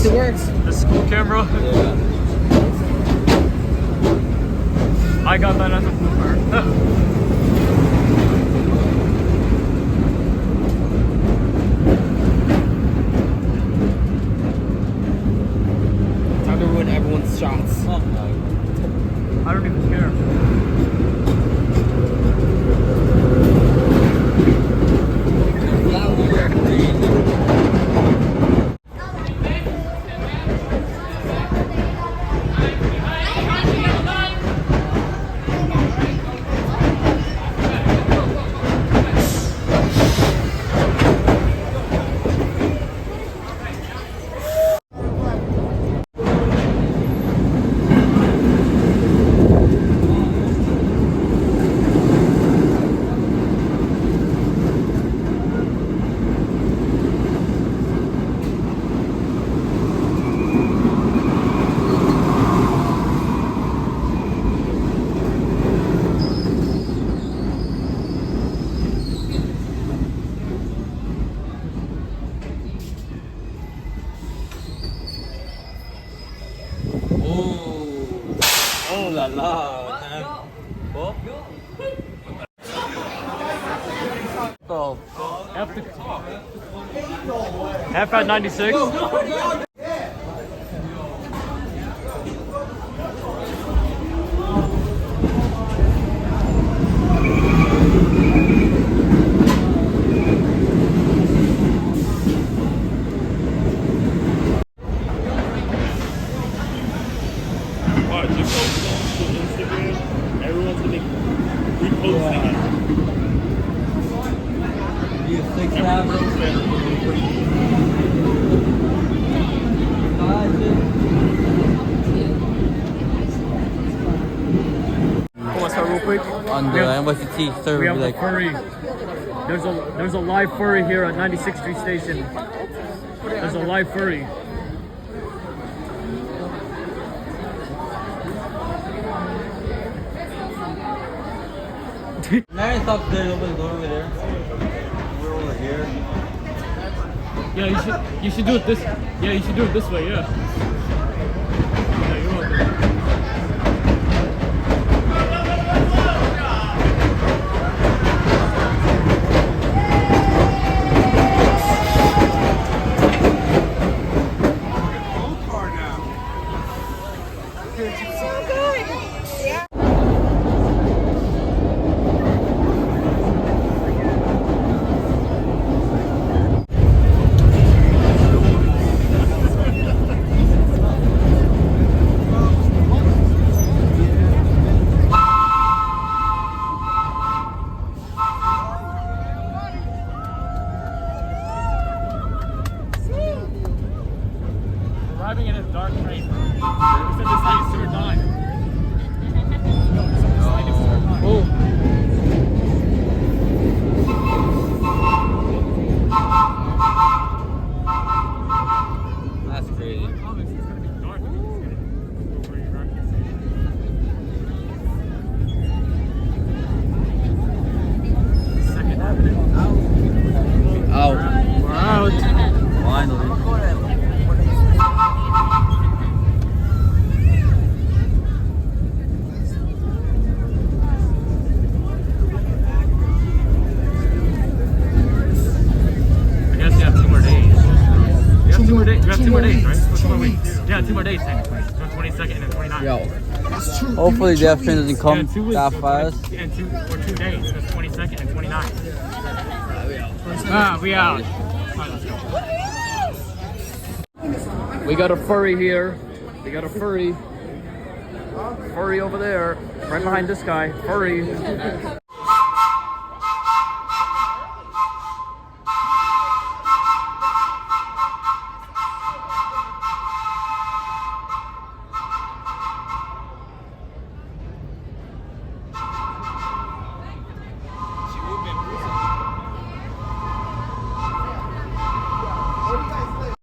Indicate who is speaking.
Speaker 1: it works.
Speaker 2: The school camera.
Speaker 1: Yeah.
Speaker 2: I got that as a blooper.
Speaker 1: Time to ruin everyone's shots.
Speaker 2: I don't even care.
Speaker 1: Oh la la. Oh?
Speaker 2: Half at 96.
Speaker 3: Alright, just post it on Instagram. Everyone's gonna be reposting it. Every Rose fan is gonna be
Speaker 2: Come on, start real quick.
Speaker 1: On the NYCT server,
Speaker 2: We have
Speaker 1: like,
Speaker 2: a furry. There's a live furry here at 96th Street Station. There's a live furry.
Speaker 1: Marion, stop there, open the door over there. We're over here.
Speaker 2: Yeah, you should do it this. Yeah, you should do it this way. Yeah. Yeah, you're welcome. Arriving in a dark train. He said this thing is super time. No, this thing is super time.
Speaker 1: Oh. That's crazy.
Speaker 2: It's gonna be dark. Second Avenue.
Speaker 1: Out.
Speaker 2: We're out.
Speaker 1: Finally.
Speaker 2: I guess you have 2 more days. You have 2 more days. You have 2 more days, right? 2 more weeks. Yeah, 2 more days technically. So 22nd and then 29th.
Speaker 1: Yo. Hopefully Death Train doesn't come that fast.
Speaker 2: And 2 days. So 22nd and 29th. We out. Alright, let's go. We got a furry here. We got a furry. Furry over there. Right behind this guy. Furry.